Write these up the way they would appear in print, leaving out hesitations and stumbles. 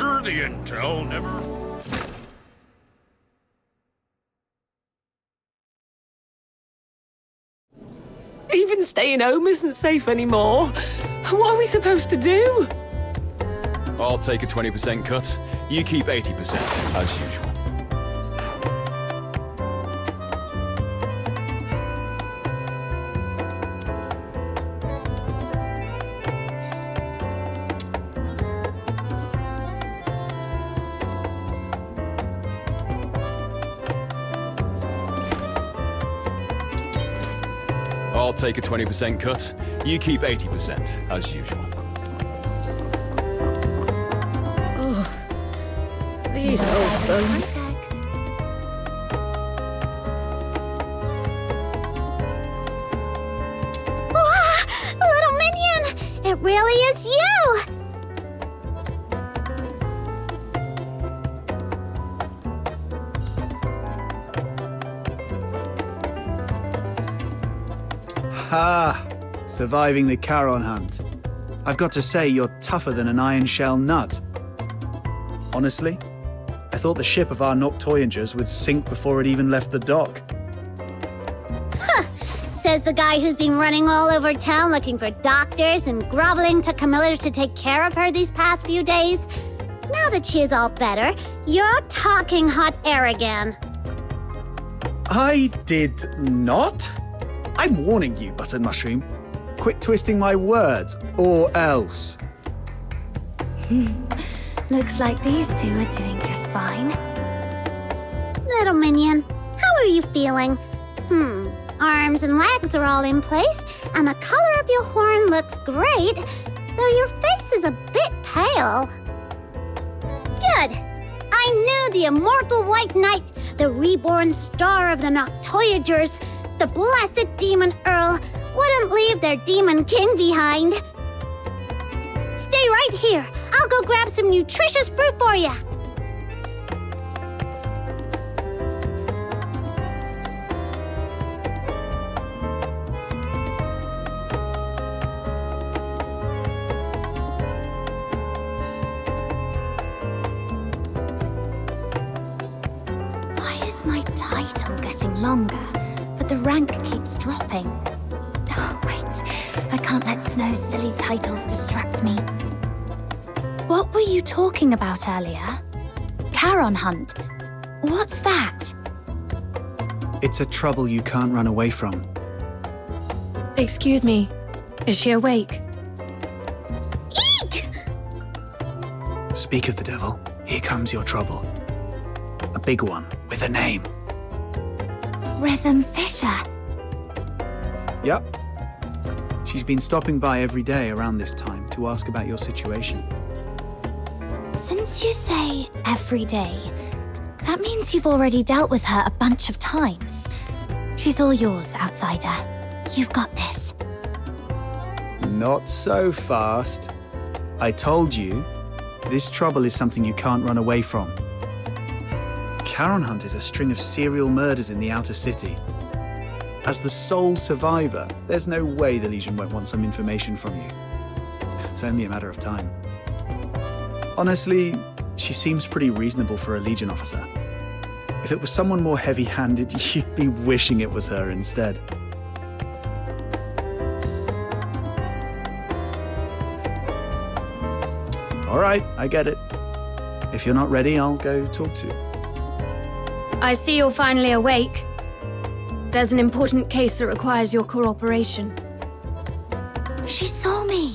treasure the intel never... Even staying home isn't safe anymore. What are we supposed to do? I'll take a 20% cut. You keep 80%, as usual. I'll take a 20% cut. You keep 80%, as usual. These old bones. Little minion! It really is you! Ha! Surviving the Charon hunt. I've got to say, you're tougher than an iron shell nut. Honestly, I thought the ship of our Noctoyangers would sink before it even left the dock. Says the guy who's been running all over town looking for doctors and groveling to Camilla to take care of her these past few days. Now that she is all better, you're talking hot air again. I did not? I'm warning you, Button Mushroom. Quit twisting my words, or else. Looks like these two are doing just fine. Little minion, how are you feeling? Arms and legs are all in place, and the color of your horn looks great, though your face is a bit pale. Good. I knew the immortal White Knight, the reborn star of the Noctoyagers, the blessed Demon Earl, wouldn't leave their Demon King behind. Stay right here. I'll go grab some nutritious fruit for you. Why is my title getting longer, but the rank keeps dropping? Oh, right. I can't let Snow's silly titles distract me. What were you talking about earlier? Charon hunt? What's that? It's a trouble you can't run away from. Excuse me. Is she awake? Eek! Speak of the devil, here comes your trouble. A big one, with a name. Rhythm Fisher. Yep. She's been stopping by every day around this time to ask about your situation. Since you say every day, that means you've already dealt with her a bunch of times. She's all yours, outsider. You've got this. Not so fast. I told you, this trouble is something you can't run away from. Charon Hunt is a string of serial murders in the outer city. As the sole survivor, there's no way the Legion won't want some information from you. It's only a matter of time. Honestly, she seems pretty reasonable for a Legion officer. If it was someone more heavy-handed, you'd be wishing it was her instead. All right, I get it. If you're not ready, I'll go talk to you. I see you're finally awake. There's an important case that requires your cooperation. She saw me.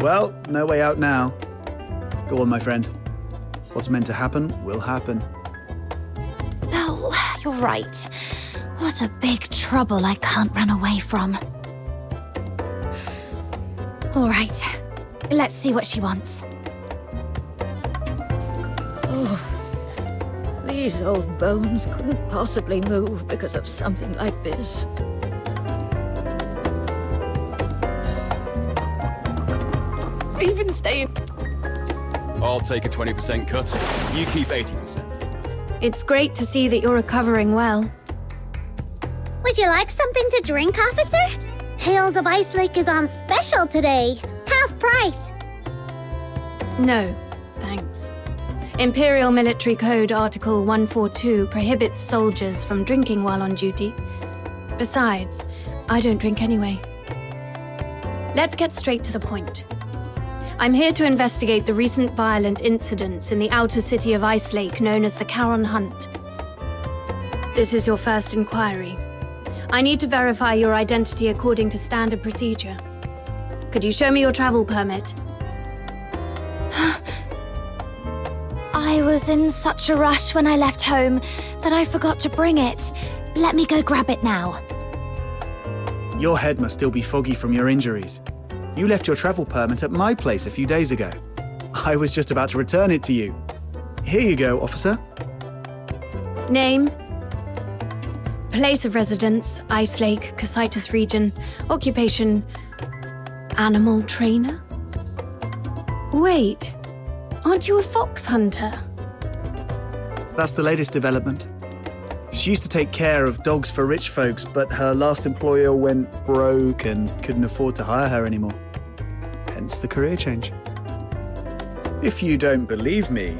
Well, no way out now. Go on, my friend. What's meant to happen will happen. Oh, you're right. What a big trouble I can't run away from. All right, let's see what she wants. These old bones couldn't possibly move because of something like this. Even staying... I'll take a 20% cut. You keep 80%. It's great to see that you're recovering well. Would you like something to drink, officer? Tales of Ice Lake is on special today. Half price. No, thanks. Imperial Military Code Article 142 prohibits soldiers from drinking while on duty. Besides, I don't drink anyway. Let's get straight to the point. I'm here to investigate the recent violent incidents in the outer city of Ice Lake known as the Charon Hunt. This is your first inquiry. I need to verify your identity according to standard procedure. Could you show me your travel permit? I was in such a rush when I left home that I forgot to bring it. Let me go grab it now. Your head must still be foggy from your injuries. You left your travel permit at my place a few days ago. I was just about to return it to you. Here you go, officer. Name? Place of residence, Ice Lake, Casitas region. Occupation, animal trainer? Wait, aren't you a fox hunter? That's the latest development. She used to take care of dogs for rich folks, but her last employer went broke and couldn't afford to hire her anymore. Hence the career change. If you don't believe me,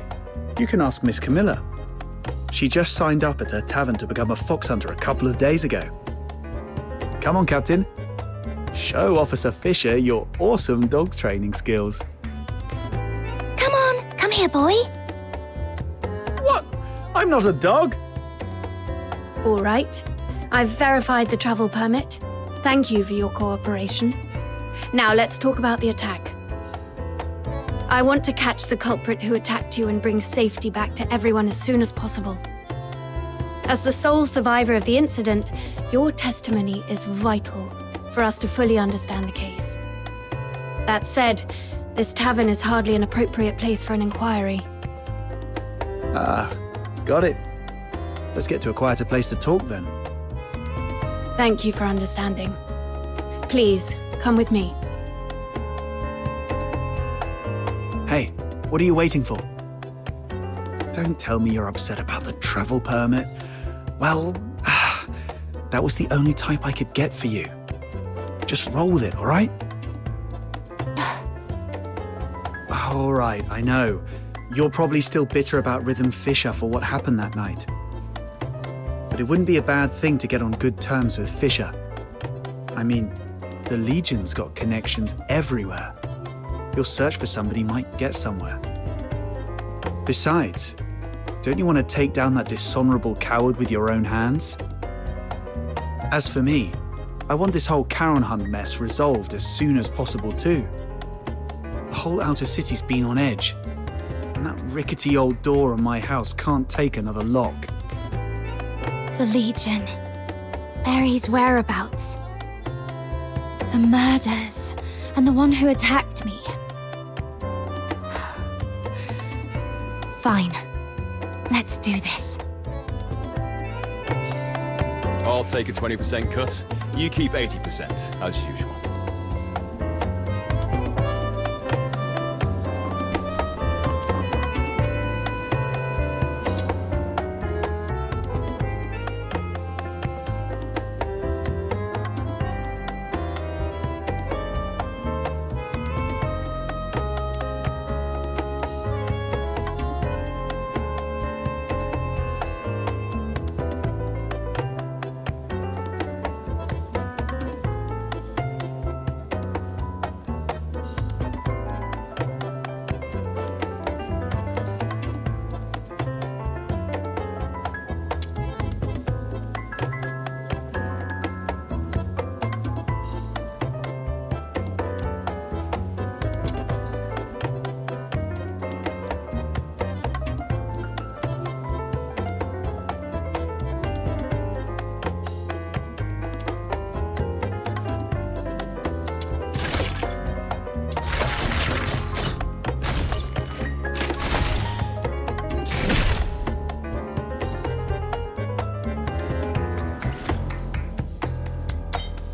you can ask Miss Camilla. She just signed up at her tavern to become a fox hunter a couple of days ago. Come on, Captain. Show Officer Fisher your awesome dog training skills. Come on, come here, boy. What? I'm not a dog. All right. I've verified the travel permit. Thank you for your cooperation. Now let's talk about the attack. I want to catch the culprit who attacked you and bring safety back to everyone as soon as possible. As the sole survivor of the incident, your testimony is vital for us to fully understand the case. That said, this tavern is hardly an appropriate place for an inquiry. Got it. Let's get to a quieter place to talk then. Thank you for understanding. Please, come with me. Hey, what are you waiting for? Don't tell me you're upset about the travel permit. Well, that was the only type I could get for you. Just roll with it, all right? All right, I know. You're probably still bitter about Rhythm Fisher for what happened that night. But it wouldn't be a bad thing to get on good terms with Fisher. I mean, the Legion's got connections everywhere. Your search for somebody might get somewhere. Besides, don't you want to take down that dishonorable coward with your own hands? As for me, I want this whole Charon Hunt mess resolved as soon as possible too. The whole outer city's been on edge, and that rickety old door on my house can't take another lock. The Legion. Barry's whereabouts. The murders. And the one who attacked me. Fine. Let's do this. I'll take a 20% cut. You keep 80%, as usual.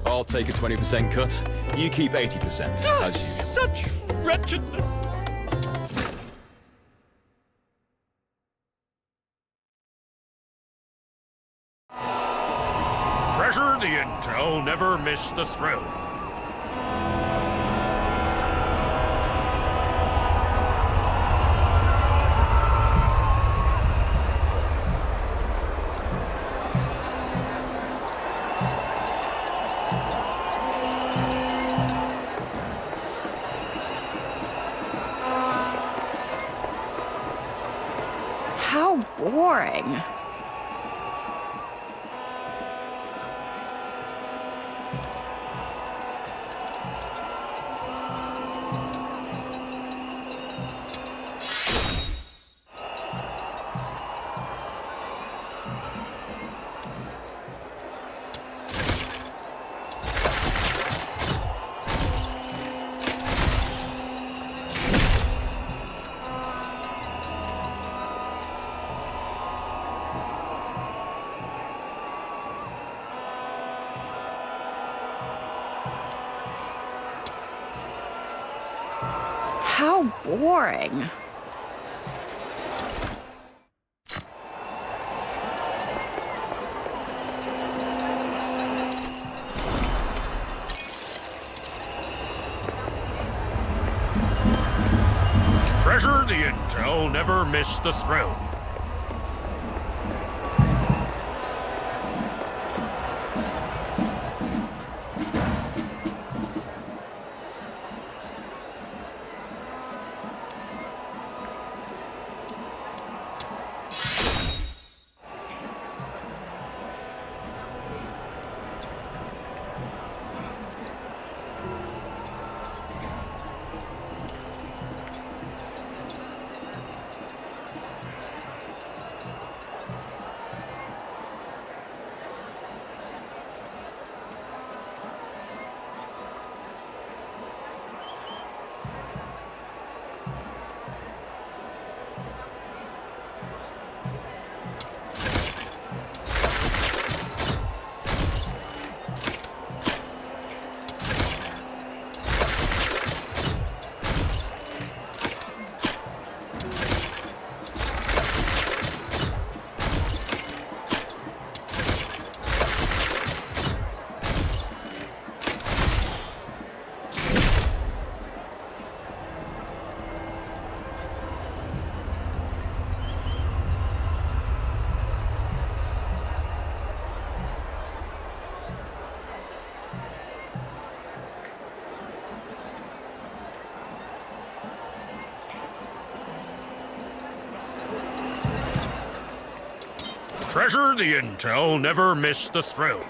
I'll take a 20% cut. You keep 80%, as usual. Such wretchedness. Treasure the intel intel never miss the thrill. How boring. How boring. Treasure the intel never miss the thrill. Treasure the intel never miss the thrill.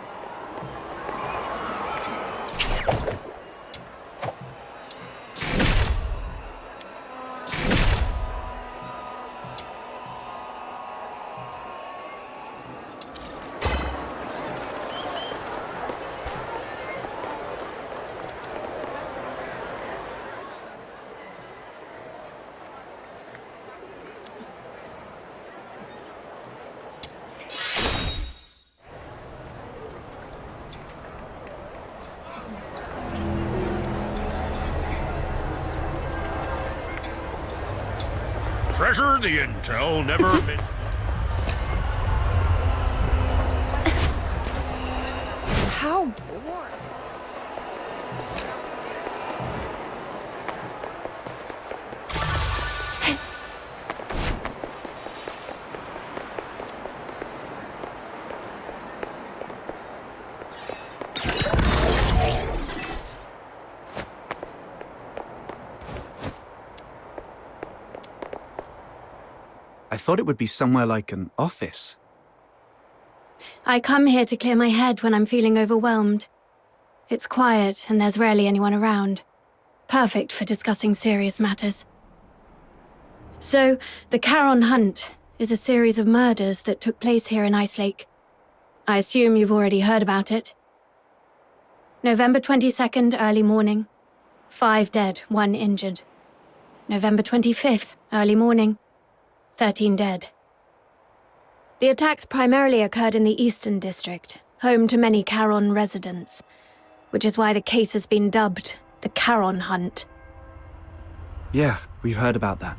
Treasure the intel never miss. How boring. I thought it would be somewhere like an office. I come here to clear my head when I'm feeling overwhelmed. It's quiet and there's rarely anyone around. Perfect for discussing serious matters. So, the Charon Hunt is a series of murders that took place here in Ice Lake. I assume you've already heard about it. November 22nd, early morning. 5 dead, 1 injured. November 25th, early morning. 13 dead. The attacks primarily occurred in the Eastern District, home to many Charon residents, which is why the case has been dubbed the Charon Hunt. Yeah, we've heard about that.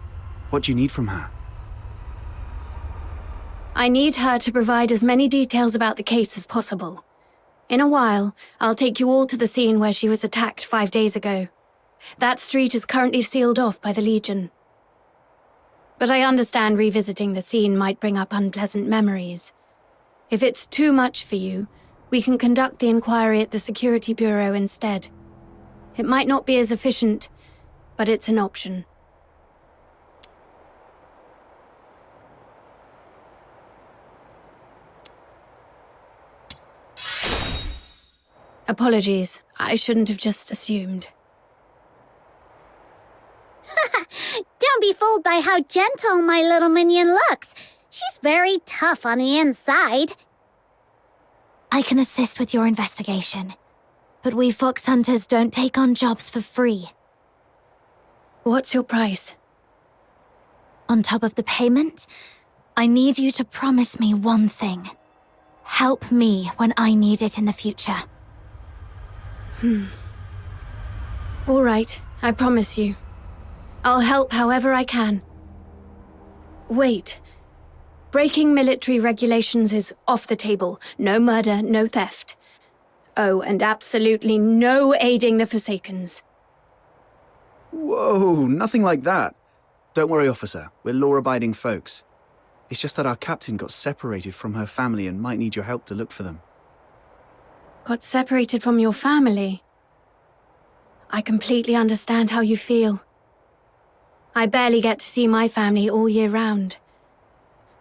What do you need from her? I need her to provide as many details about the case as possible. In a while, I'll take you all to the scene where she was attacked 5 days ago. That street is currently sealed off by the Legion. But I understand revisiting the scene might bring up unpleasant memories. If it's too much for you, we can conduct the inquiry at the Security Bureau instead. It might not be as efficient, but it's an option. Apologies, I shouldn't have just assumed. Don't be fooled by how gentle my little minion looks. She's very tough on the inside. I can assist with your investigation, but we fox hunters don't take on jobs for free. What's your price? On top of the payment, I need you to promise me one thing. Help me when I need it in the future. All right, I promise you. I'll help however I can. Wait. Breaking military regulations is off the table. No murder, no theft. Oh, and absolutely no aiding the Forsakens. Whoa, nothing like that. Don't worry, officer. We're law-abiding folks. It's just that our captain got separated from her family and might need your help to look for them. Got separated from your family? I completely understand how you feel. I barely get to see my family all year round.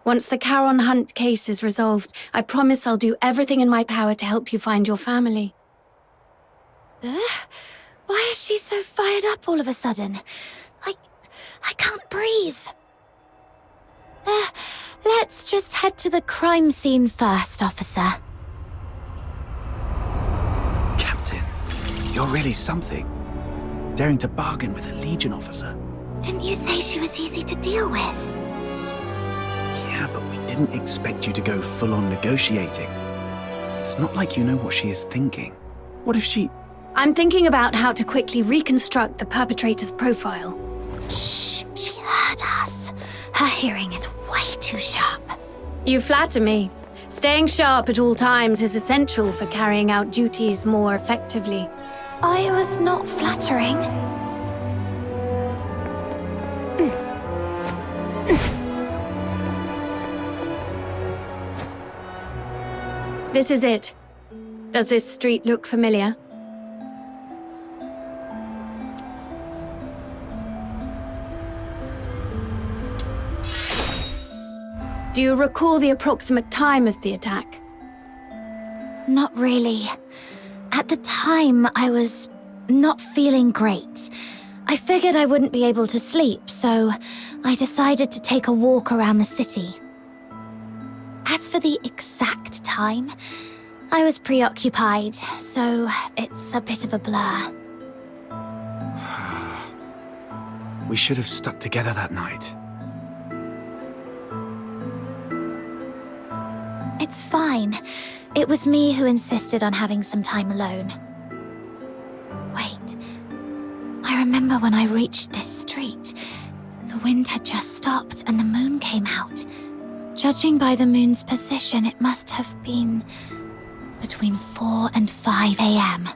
Once the Charon Hunt case is resolved, I promise I'll do everything in my power to help you find your family. Why is she so fired up all of a sudden? I can't breathe. Let's just head to the crime scene first, officer. Captain, you're really something. Daring to bargain with a Legion officer. Didn't you say she was easy to deal with? Yeah, but we didn't expect you to go full-on negotiating. It's not like you know what she is thinking. What if she... I'm thinking about how to quickly reconstruct the perpetrator's profile. Shh, she heard us. Her hearing is way too sharp. You flatter me. Staying sharp at all times is essential for carrying out duties more effectively. I was not flattering. This is it. Does this street look familiar? Do you recall the approximate time of the attack? Not really. At the time, I was not feeling great. I figured I wouldn't be able to sleep, so I decided to take a walk around the city. As for the exact time, I was preoccupied, so it's a bit of a blur. We should have stuck together that night. It's fine. It was me who insisted on having some time alone. Wait. I remember when I reached this street, the wind had just stopped and the moon came out. Judging by the moon's position, it must have been between 4 and 5 a.m.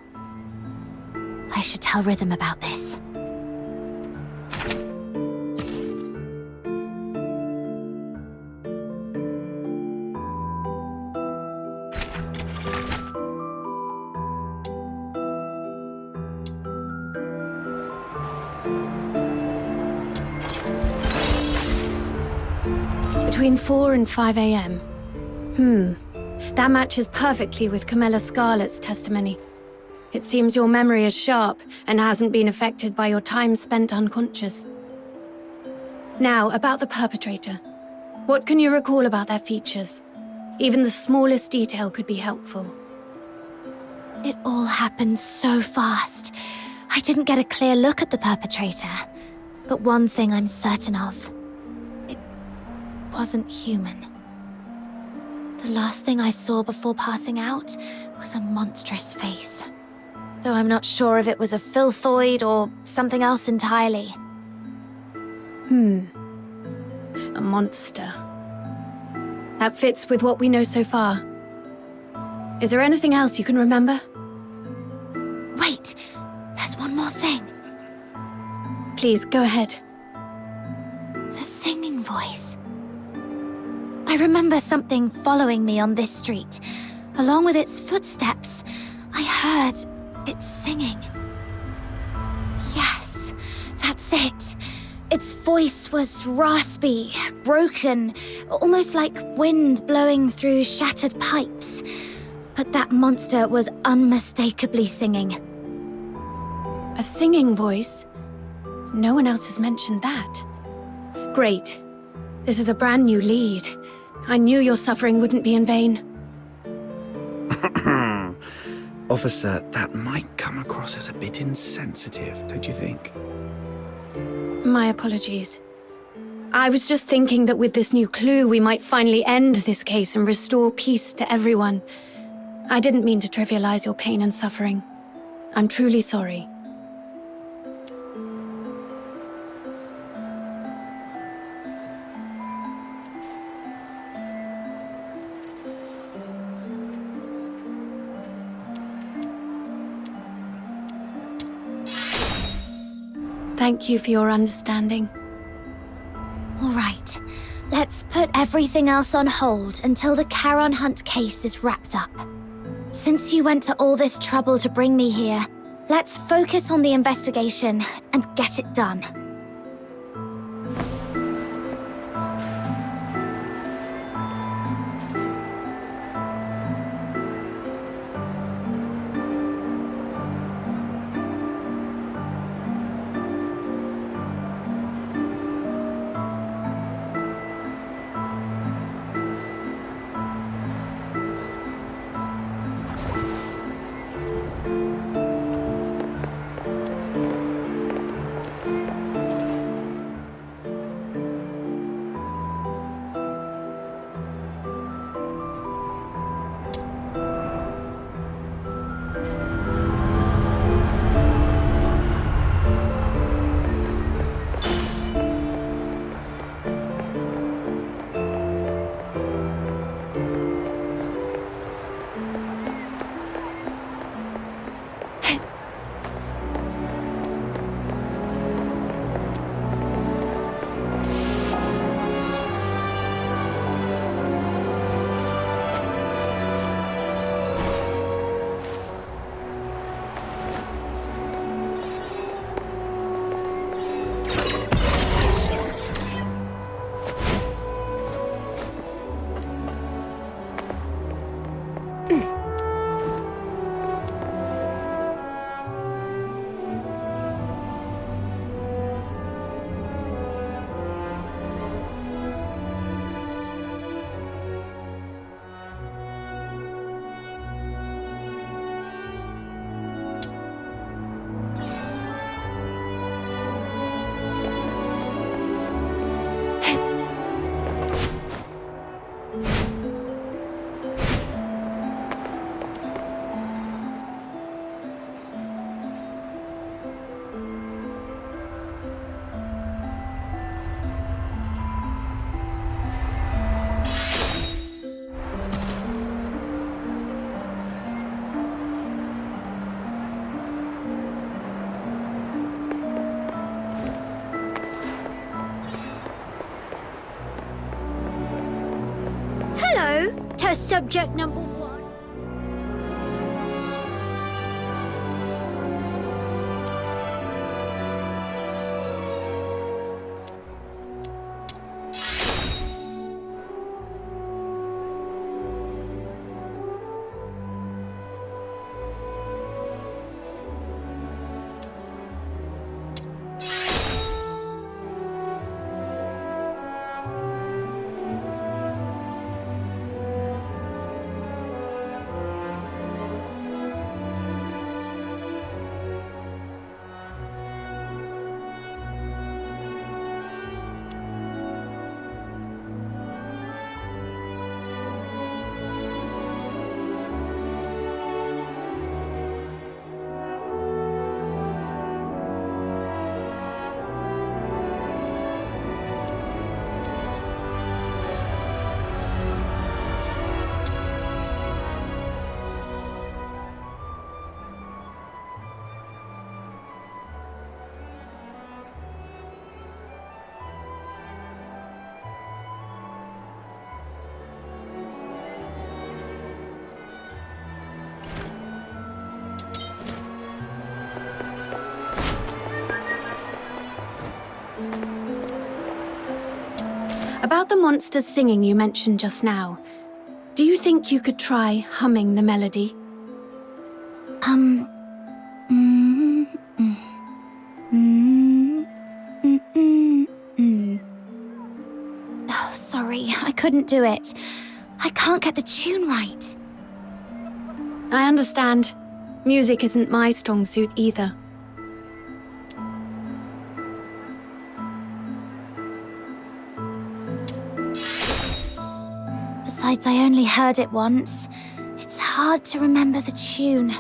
I should tell Rhythm about this. Between 4 and 5 a.m. That matches perfectly with Camilla Scarlett's testimony. It seems your memory is sharp and hasn't been affected by your time spent unconscious. Now, about the perpetrator. What can you recall about their features? Even the smallest detail could be helpful. It all happened so fast. I didn't get a clear look at the perpetrator. But one thing I'm certain of. It wasn't human. The last thing I saw before passing out was a monstrous face. Though I'm not sure if it was a filthoid or something else entirely. A monster. That fits with what we know so far. Is there anything else you can remember? Wait, there's one more thing. Please, go ahead. The singing voice. I remember something following me on this street. Along with its footsteps, I heard it singing. Yes, that's it. Its voice was raspy, broken, almost like wind blowing through shattered pipes. But that monster was unmistakably singing. A singing voice? No one else has mentioned that. Great. This is a brand new lead. I knew your suffering wouldn't be in vain. Officer, that might come across as a bit insensitive, don't you think? My apologies. I was just thinking that with this new clue, we might finally end this case and restore peace to everyone. I didn't mean to trivialize your pain and suffering. I'm truly sorry. Thank you for your understanding. All right, let's put everything else on hold until the Charon Hunt case is wrapped up. Since you went to all this trouble to bring me here, let's focus on the investigation and get it done. Test subject number 1. About the monsters singing you mentioned just now, do you think you could try humming the melody? Mm, mm, mm, mm, mm, mm. Oh, sorry, I couldn't do it. I can't get the tune right. I understand. Music isn't my strong suit either. Besides, I only heard it once. It's hard to remember the tune.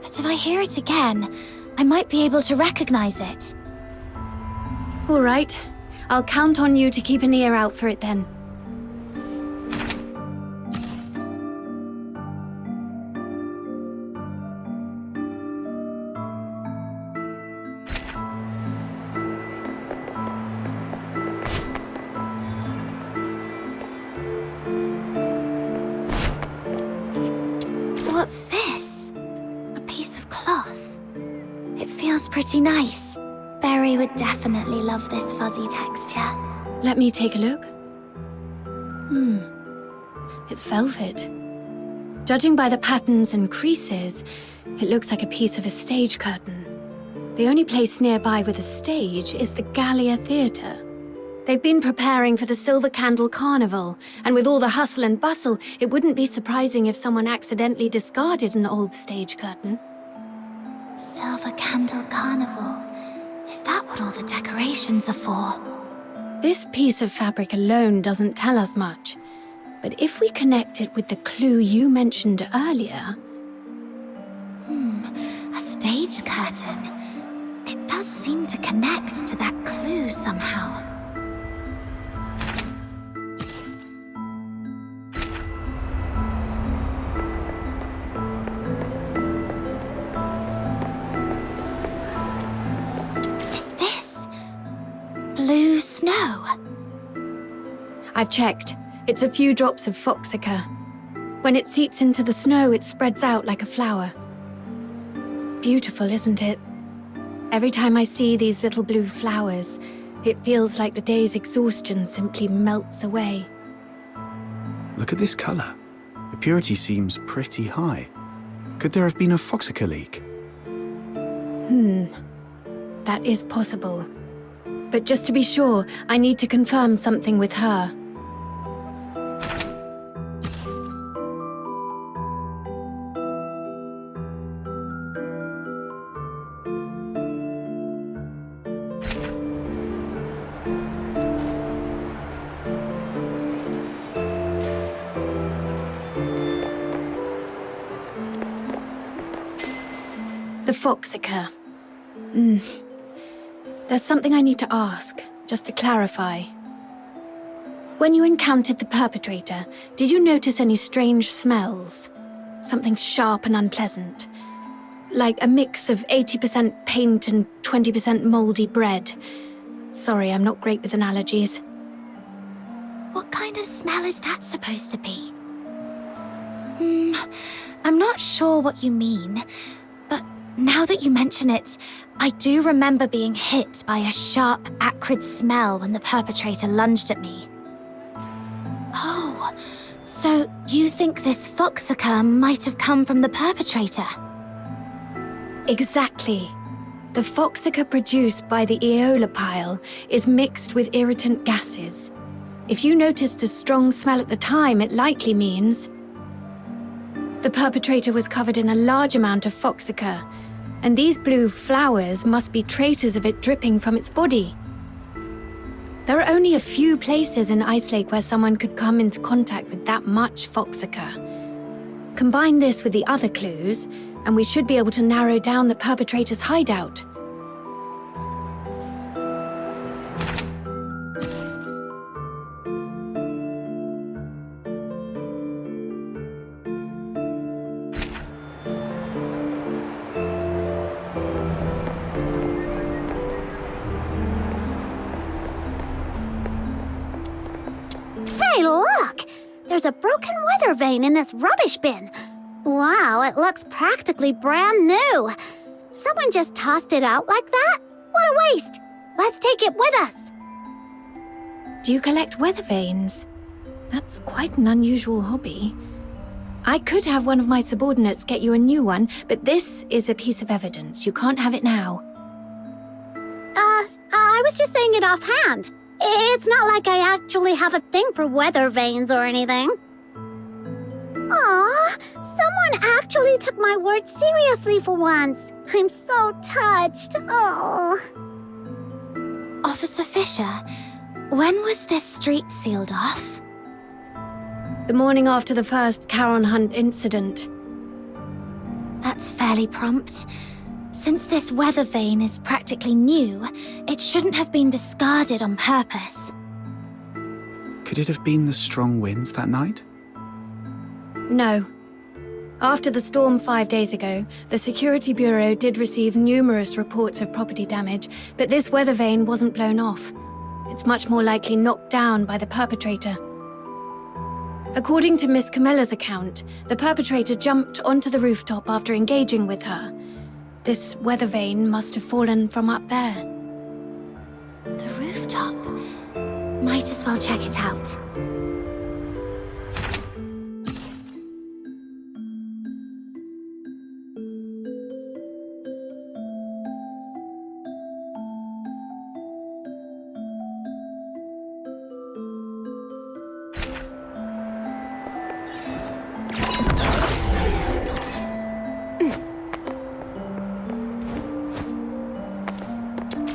But if I hear it again, I might be able to recognize it. All right. I'll count on you to keep an ear out for it then. What's this? A piece of cloth. It feels pretty nice. Berry would definitely love this fuzzy texture. Let me take a look. It's velvet. Judging by the patterns and creases, it looks like a piece of a stage curtain. The only place nearby with a stage is the Gallia Theatre. They've been preparing for the Silver Candle Carnival, and with all the hustle and bustle, it wouldn't be surprising if someone accidentally discarded an old stage curtain. Silver Candle Carnival. Is that what all the decorations are for? This piece of fabric alone doesn't tell us much, but if we connect it with the clue you mentioned earlier... A stage curtain. It does seem to connect to that clue somehow. Is this blue snow? I've checked. It's a few drops of foxica. When it seeps into the snow, it spreads out like a flower. Beautiful, isn't it? Every time I see these little blue flowers, it feels like the day's exhaustion simply melts away. Look at this color. The purity seems pretty high. Could there have been a foxica leak? That is possible. But just to be sure, I need to confirm something with her. The foxica. There's something I need to ask, just to clarify. When you encountered the perpetrator, did you notice any strange smells? Something sharp and unpleasant? Like a mix of 80% paint and 20% moldy bread. Sorry, I'm not great with analogies. What kind of smell is that supposed to be? I'm not sure what you mean, but now that you mention it, I do remember being hit by a sharp, acrid smell when the perpetrator lunged at me. Oh, so you think this foxica might have come from the perpetrator? Exactly. The foxica produced by the Aeola pile is mixed with irritant gases. If you noticed a strong smell at the time, it likely means the perpetrator was covered in a large amount of foxica, and these blue flowers must be traces of it dripping from its body. There are only a few places in Ice Lake where someone could come into contact with that much foxica. Combine this with the other clues, and we should be able to narrow down the perpetrator's hideout. Hey, look! There's a broken weather vane in this rubbish bin. Wow, it looks practically brand new. Someone just tossed it out like that? What a waste! Let's take it with us. Do you collect weather vanes? That's quite an unusual hobby. I could have one of my subordinates get you a new one, but this is a piece of evidence. You can't have it now. I was just saying it offhand. It's not like I actually have a thing for weather vanes or anything. Aw, someone actually took my word seriously for once. I'm so touched. Oh. Officer Fisher, when was this street sealed off? The morning after the first Charon Hunt incident. That's fairly prompt. Since this weather vane is practically new, it shouldn't have been discarded on purpose. Could it have been the strong winds that night? No. After the storm 5 days ago, the Security Bureau did receive numerous reports of property damage, but this weather vane wasn't blown off. It's much more likely knocked down by the perpetrator. According to Miss Camilla's account, the perpetrator jumped onto the rooftop after engaging with her. This weather vane must have fallen from up there. The rooftop? Might as well check it out.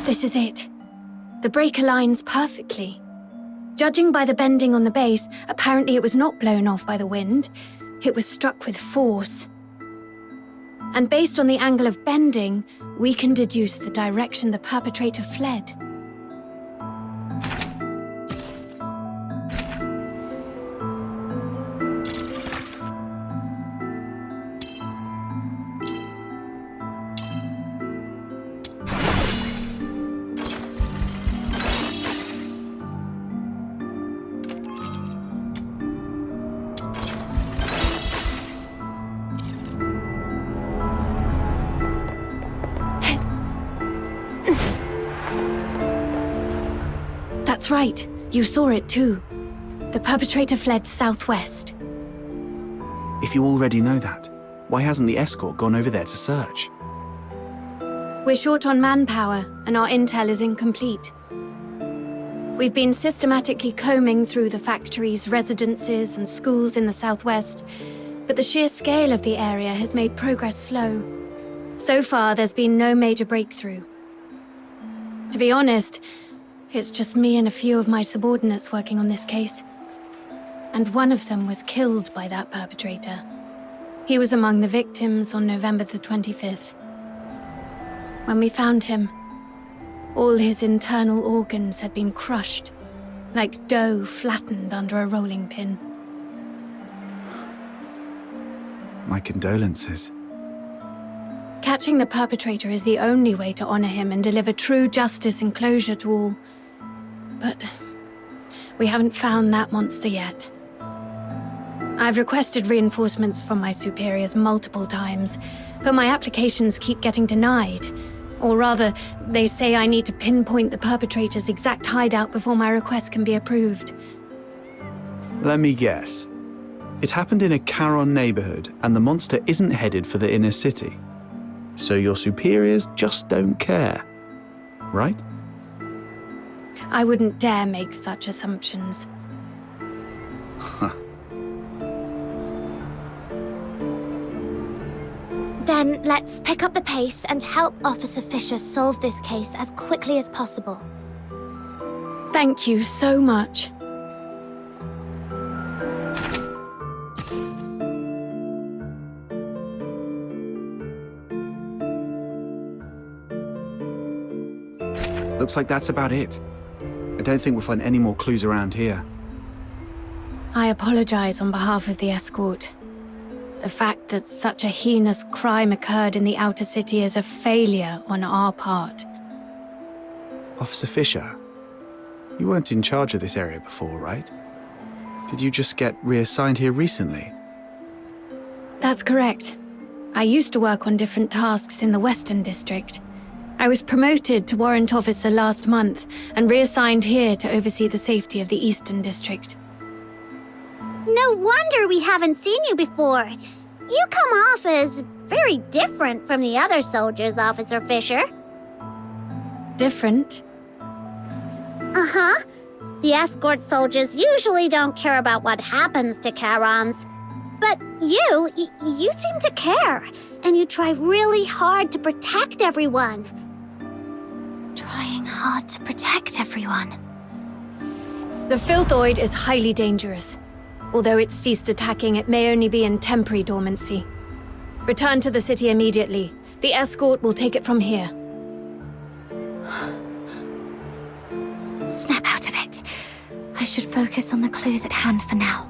This is it. The break aligns perfectly. Judging by the bending on the base, apparently it was not blown off by the wind. It was struck with force. And based on the angle of bending, we can deduce the direction the perpetrator fled. That's right. You saw it too. The perpetrator fled southwest. If you already know that, why hasn't the escort gone over there to search? We're short on manpower, and our intel is incomplete. We've been systematically combing through the factories, residences, and schools in the southwest, but the sheer scale of the area has made progress slow. So far, there's been no major breakthrough. To be honest, it's just me and a few of my subordinates working on this case. And one of them was killed by that perpetrator. He was among the victims on November the 25th. When we found him, all his internal organs had been crushed, like dough flattened under a rolling pin. My condolences. Catching the perpetrator is the only way to honor him and deliver true justice and closure to all. But we haven't found that monster yet. I've requested reinforcements from my superiors multiple times, but my applications keep getting denied. Or rather, they say I need to pinpoint the perpetrator's exact hideout before my request can be approved. Let me guess. It happened in a Charon neighborhood, and the monster isn't headed for the inner city. So your superiors just don't care, right? I wouldn't dare make such assumptions. Then let's pick up the pace and help Officer Fisher solve this case as quickly as possible. Thank you so much. Looks like that's about it. I don't think we'll find any more clues around here. I apologize on behalf of the escort. The fact that such a heinous crime occurred in the outer city is a failure on our part. Officer Fisher, you weren't in charge of this area before, right? Did you just get reassigned here recently? That's correct. I used to work on different tasks in the Western District. I was promoted to warrant officer last month and reassigned here to oversee the safety of the Eastern District. No wonder we haven't seen you before. You come off as very different from the other soldiers, Officer Fisher. Different? Uh-huh. The escort soldiers usually don't care about what happens to Charons. But you seem to care, and you try really hard to protect everyone. Trying hard to protect everyone. The Filthoid is highly dangerous. Although it's ceased attacking, it may only be in temporary dormancy. Return to the city immediately. The escort will take it from here. Snap out of it. I should focus on the clues at hand for now.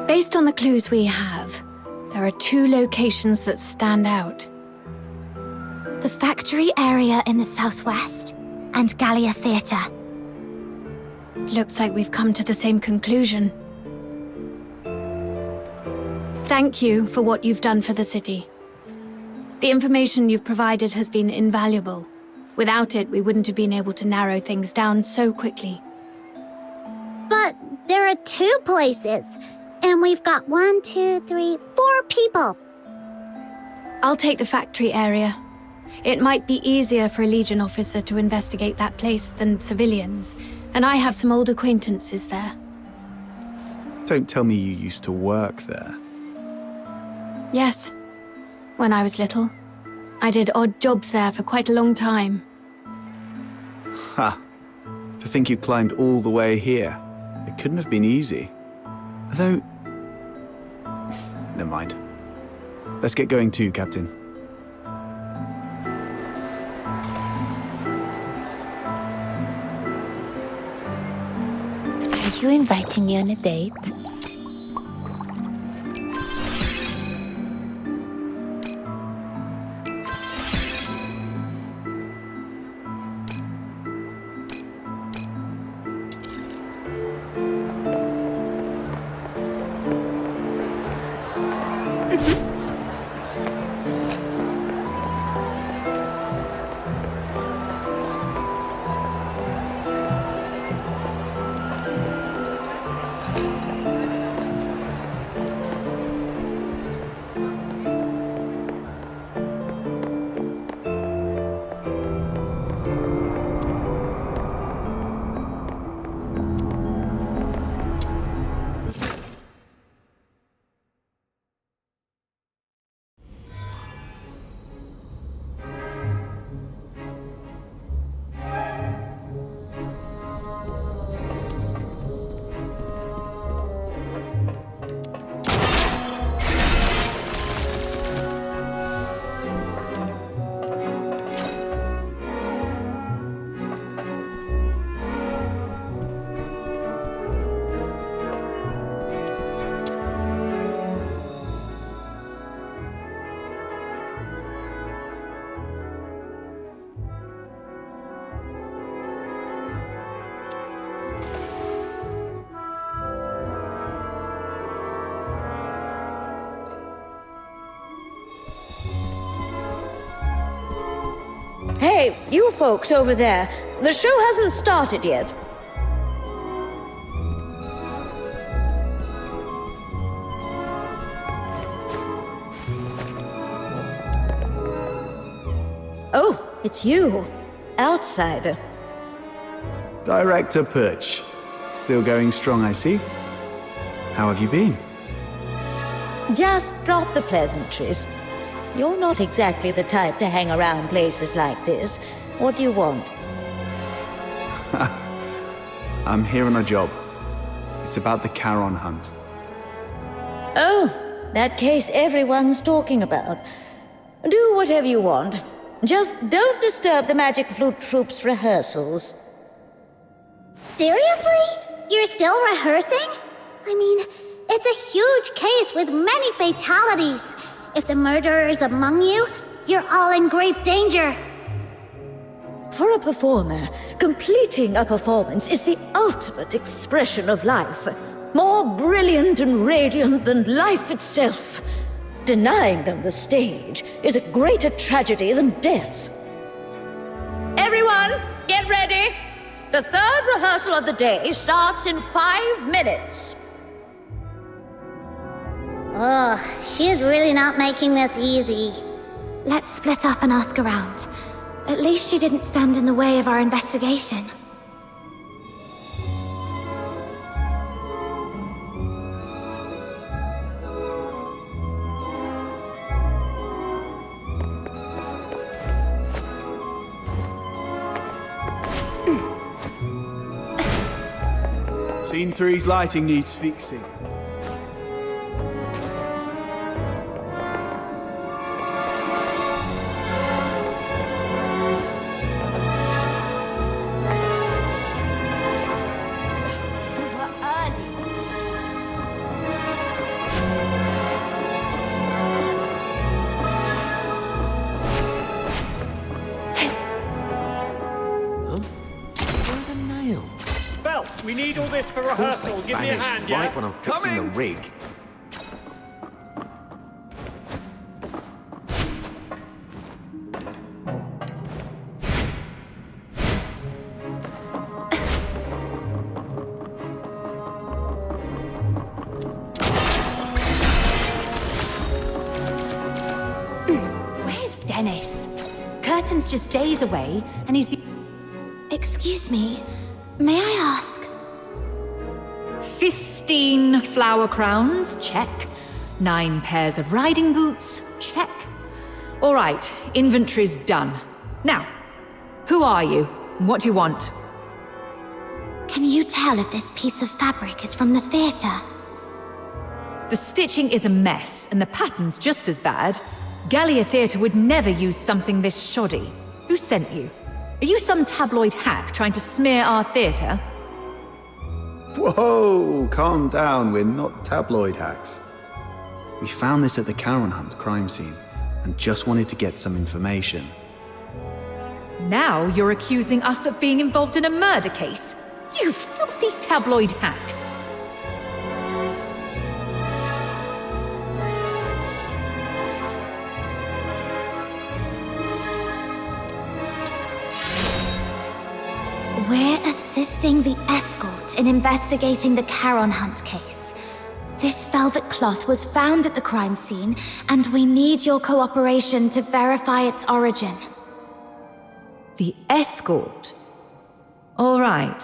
Based on the clues we have, there are 2 locations that stand out. The factory area in the southwest and Gallia Theatre. Looks like we've come to the same conclusion. Thank you for what you've done for the city. The information you've provided has been invaluable. Without it, we wouldn't have been able to narrow things down so quickly. But there are 2 places, and we've got 1, 2, 3, 4 people. I'll take the factory area. It might be easier for a Legion officer to investigate that place than civilians, and I have some old acquaintances there. Don't tell me you used to work there. Yes. When I was little, I did odd jobs there for quite a long time. Ha! To think you climbed all the way here. It couldn't have been easy. Although... Never mind. Let's get going too, Captain. Are you inviting me on a date? Hey, you folks over there. The show hasn't started yet. Oh, it's you. Outsider. Director Perch. Still going strong, I see. How have you been? Just drop the pleasantries. You're not exactly the type to hang around places like this. What do you want? I'm here on a job. It's about the Charon hunt. Oh, that case everyone's talking about. Do whatever you want. Just don't disturb the Magic Flute Troop's rehearsals. Seriously? You're still rehearsing? I mean, it's a huge case with many fatalities. If the murderer is among you, you're all in grave danger. For a performer, completing a performance is the ultimate expression of life. More brilliant and radiant than life itself. Denying them the stage is a greater tragedy than death. Everyone, get ready! The third rehearsal of the day starts in 5 minutes. Ugh, she's really not making this easy. Let's split up and ask around. At least she didn't stand in the way of our investigation. Scene 3's lighting needs fixing. We need all this for rehearsal. Give me a hand, yeah? Right when I'm fixing the rig. Where's Dennis? Curtain's just days away, and he's the... Excuse me, may I ask? 15 flower crowns, check. 9 pairs of riding boots, check. All right, inventory's done. Now, who are you? What do you want? Can you tell if this piece of fabric is from the theater? The stitching is a mess, and the pattern's just as bad. Gallia Theatre would never use something this shoddy. Who sent you? Are you some tabloid hack trying to smear our theatre? Whoa, calm down, we're not tabloid hacks. We found this at the Charon Hunt crime scene and just wanted to get some information. Now you're accusing us of being involved in a murder case? You filthy tabloid hack! We're assisting the escort in investigating the Charon Hunt case. This velvet cloth was found at the crime scene, and we need your cooperation to verify its origin. The escort? All right.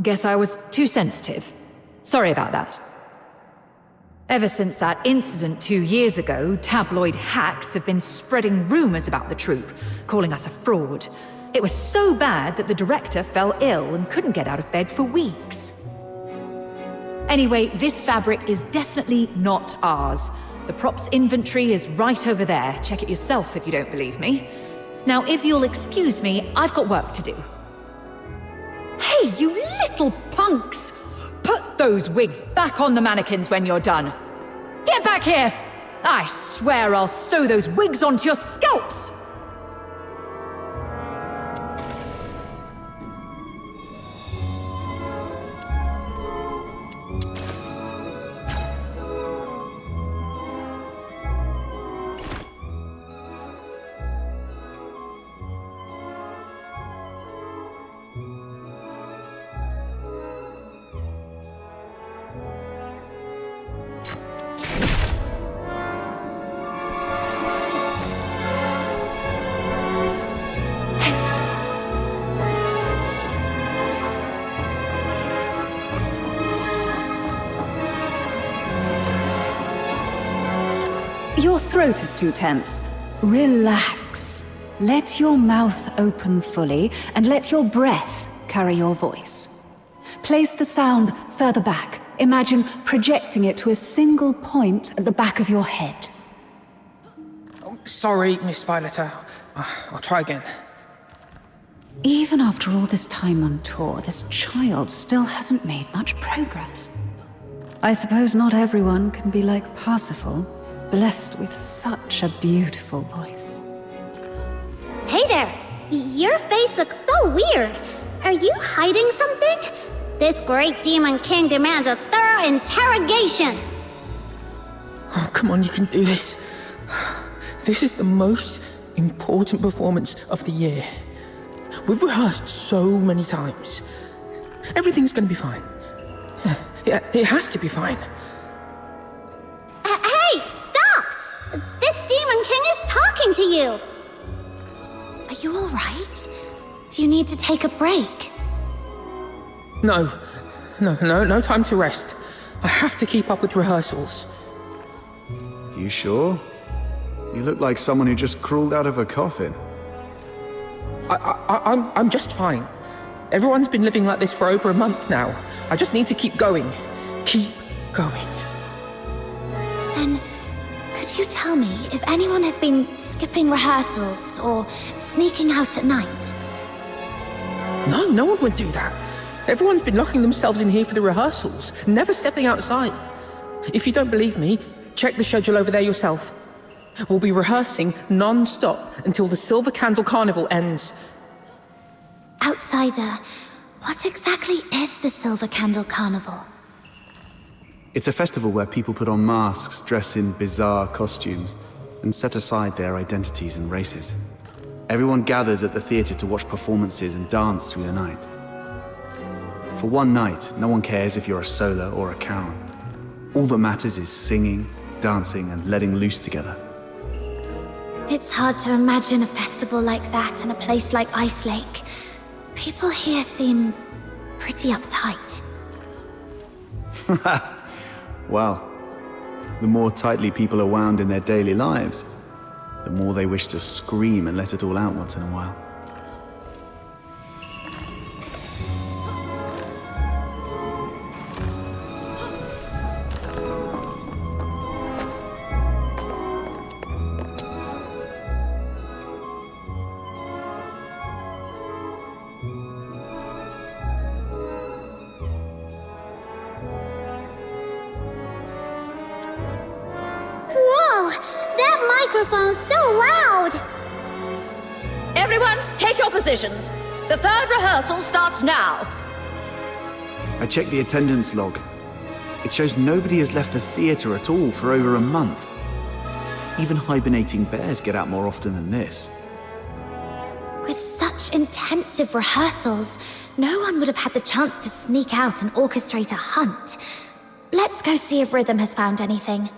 Guess I was too sensitive. Sorry about that. Ever since that incident 2 years ago, tabloid hacks have been spreading rumors about the troupe, calling us a fraud. It was so bad that the director fell ill and couldn't get out of bed for weeks. Anyway, this fabric is definitely not ours. The props inventory is right over there. Check it yourself if you don't believe me. Now, if you'll excuse me, I've got work to do. Hey, you little punks! Put those wigs back on the mannequins when you're done. Get back here! I swear I'll sew those wigs onto your scalps! Your throat is too tense. Relax. Let your mouth open fully and let your breath carry your voice. Place the sound further back. Imagine projecting it to a single point at the back of your head. Sorry, Miss Violeta. I'll try again. Even after all this time on tour, this child still hasn't made much progress. I suppose not everyone can be like Parsifal, blessed with such a beautiful voice. Hey there! Your face looks so weird. Are you hiding something? This great demon king demands a thorough interrogation. Oh, come on, you can do this. This is the most important performance of the year. We've rehearsed so many times. Everything's gonna be fine. Yeah, it has to be fine. Hey, stop! This demon king is talking to you! Are you all right? Do you need to take a break? No time to rest. I have to keep up with rehearsals. You sure? You look like someone who just crawled out of a coffin. I'm just fine. Everyone's been living like this for over a month now. I just need to keep going. Keep going. Then, could you tell me if anyone has been skipping rehearsals or sneaking out at night? No one would do that. Everyone's been locking themselves in here for the rehearsals, never stepping outside. If you don't believe me, check the schedule over there yourself. We'll be rehearsing non-stop until the Silver Candle Carnival ends. Outsider, what exactly is the Silver Candle Carnival? It's a festival where people put on masks, dress in bizarre costumes, and set aside their identities and races. Everyone gathers at the theater to watch performances and dance through the night. For one night, no one cares if you're a Sola or a Karen. All that matters is singing, dancing, and letting loose together. It's hard to imagine a festival like that in a place like Ice Lake. People here seem pretty uptight. Well, the more tightly people are wound in their daily lives, the more they wish to scream and let it all out once in a while. Whoa! That microphone's so loud! Everyone, take your positions. The third rehearsal starts now. I checked the attendance log. It shows nobody has left the theater at all for over a month. Even hibernating bears get out more often than this. With such intensive rehearsals, no one would have had the chance to sneak out and orchestrate a hunt. Let's go see if Rhythm has found anything.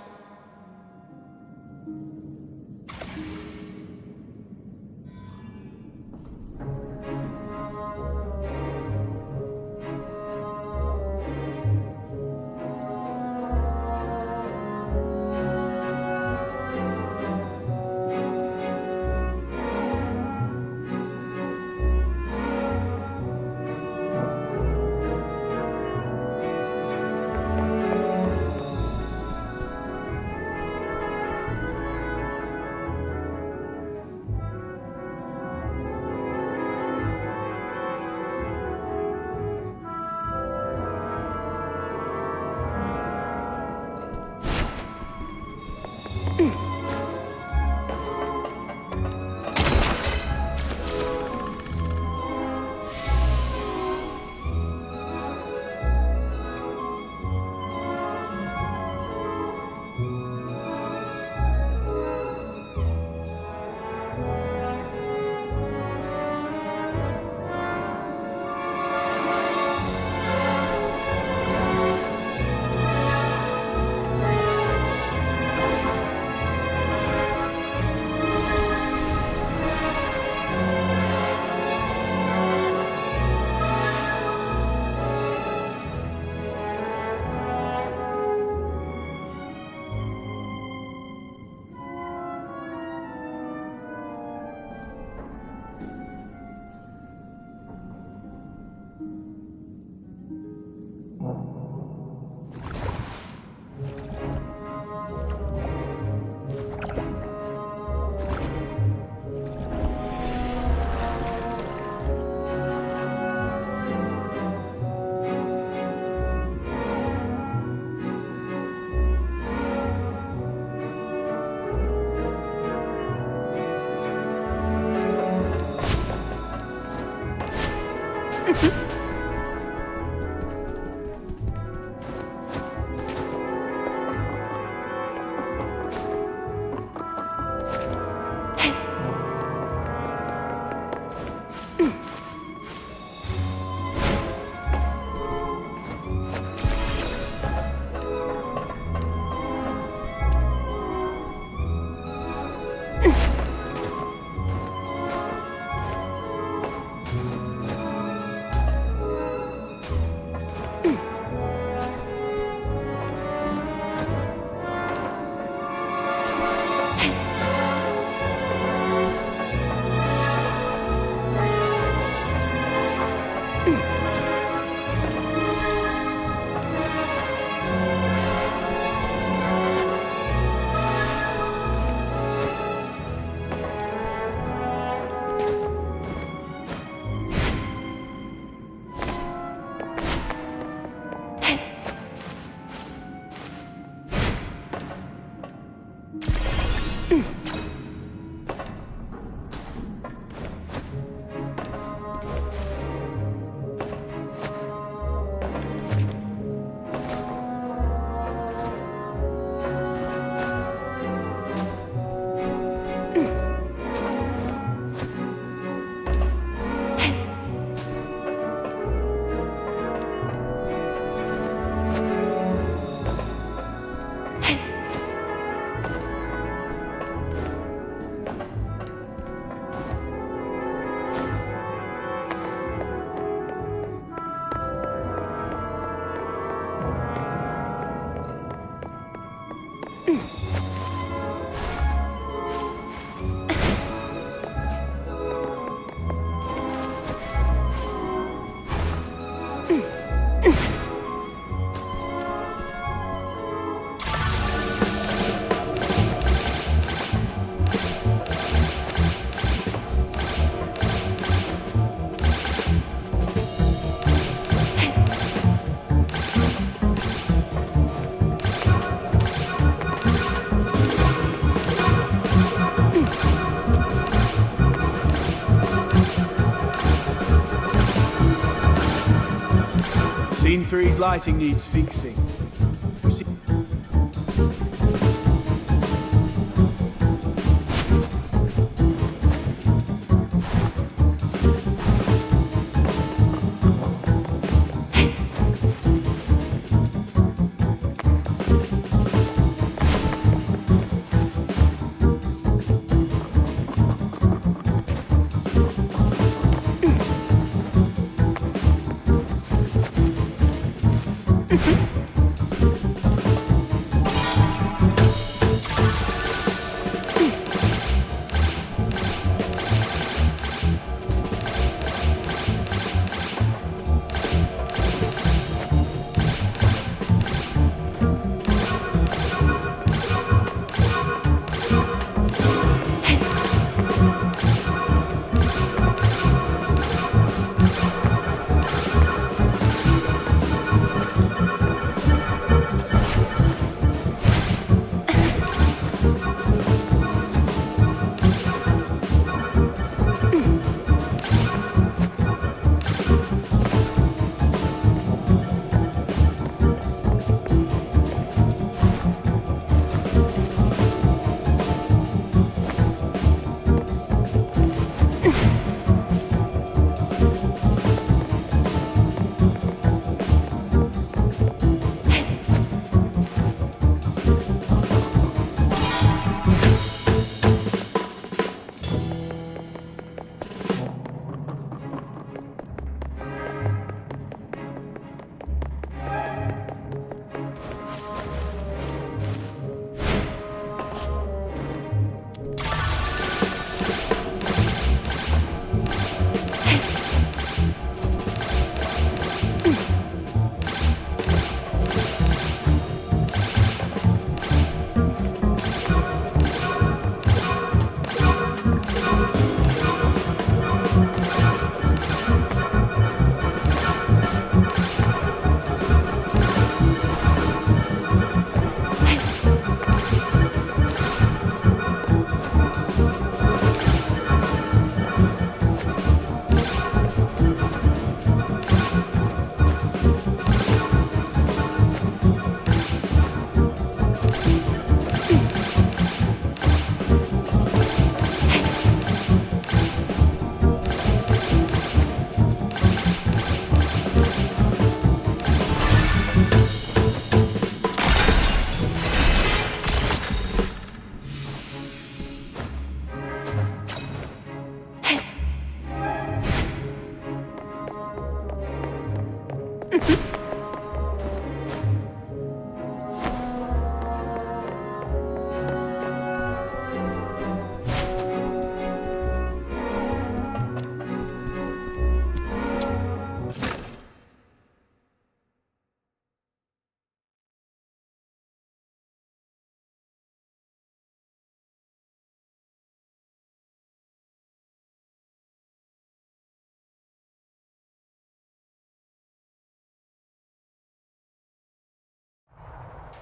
Scene 3's lighting needs fixing.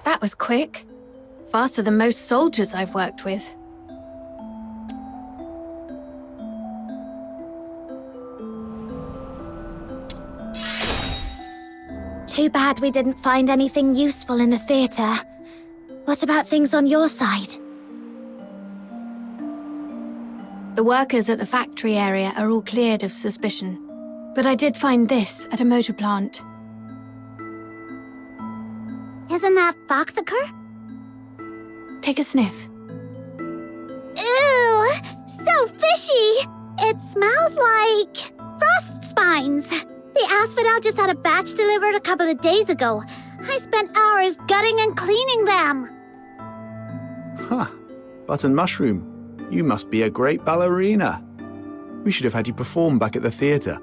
That was quick. Faster than most soldiers I've worked with. Too bad we didn't find anything useful in the theater. What about things on your side? The workers at the factory area are all cleared of suspicion. But I did find this at a motor plant. Isn't that Foxacre? Take a sniff. Ew! So fishy! It smells like frost spines. The asphodel just had a batch delivered a couple of days ago. I spent hours gutting and cleaning them. Huh. Button Mushroom, you must be a great ballerina. We should have had you perform back at the theatre.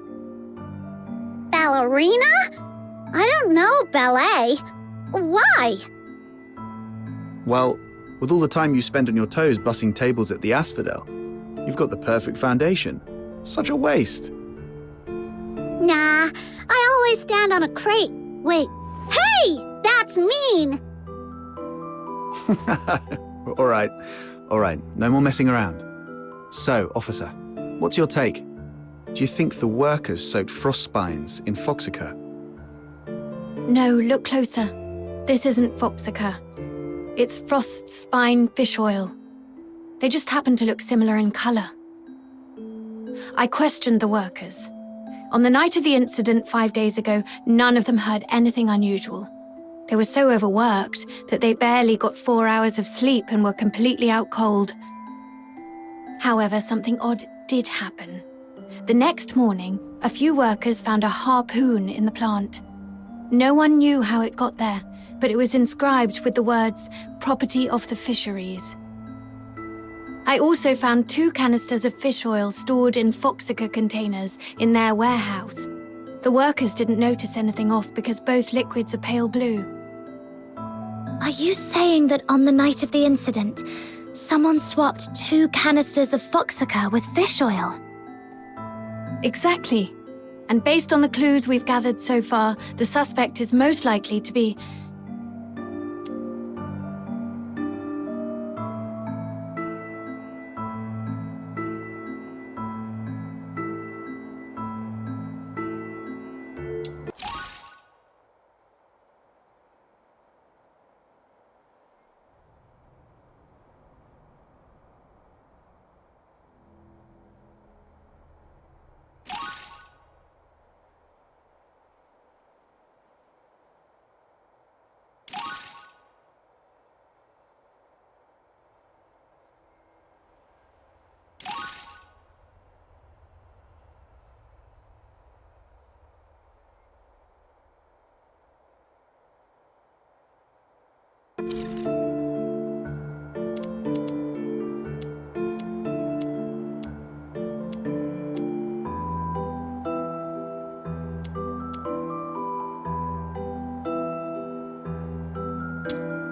Ballerina? I don't know ballet. Why? Well, with all the time you spent on your toes bussing tables at the Asphodel, you've got the perfect foundation. Such a waste. Nah, I always stand on a crate. Wait, hey! That's mean! All right, no more messing around. So, officer, what's your take? Do you think the workers soaked frost spines in Foxacre? No, look closer. This isn't Foxacre. It's frost spine fish oil. They just happen to look similar in colour. I questioned the workers. On the night of the incident 5 days ago, none of them heard anything unusual. They were so overworked that they barely got 4 hours of sleep and were completely out cold. However, something odd did happen. The next morning, a few workers found a harpoon in the plant. No one knew how it got there, but it was inscribed with the words, "Property of the Fisheries." I also found 2 canisters of fish oil stored in Foxacre containers in their warehouse. The workers didn't notice anything off because both liquids are pale blue. Are you saying that on the night of the incident, someone swapped 2 canisters of Foxacre with fish oil? Exactly. And based on the clues we've gathered so far, the suspect is most likely to be...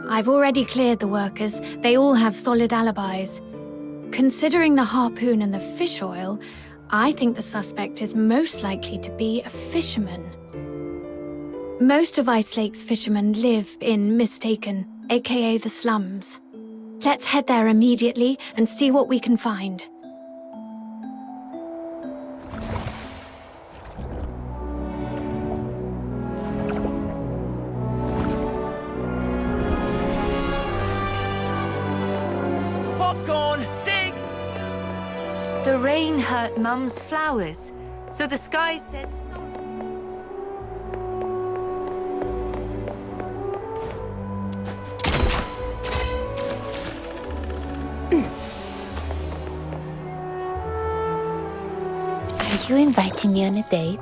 I've already cleared the workers. They all have solid alibis. Considering the harpoon and the fish oil, I think the suspect is most likely to be a fisherman. Most of Ice Lake's fishermen live in Mistaken, aka the slums. Let's head there immediately and see what we can find. Popcorn! 6! The rain hurt Mum's flowers, so the sky said... Are you inviting me on a date?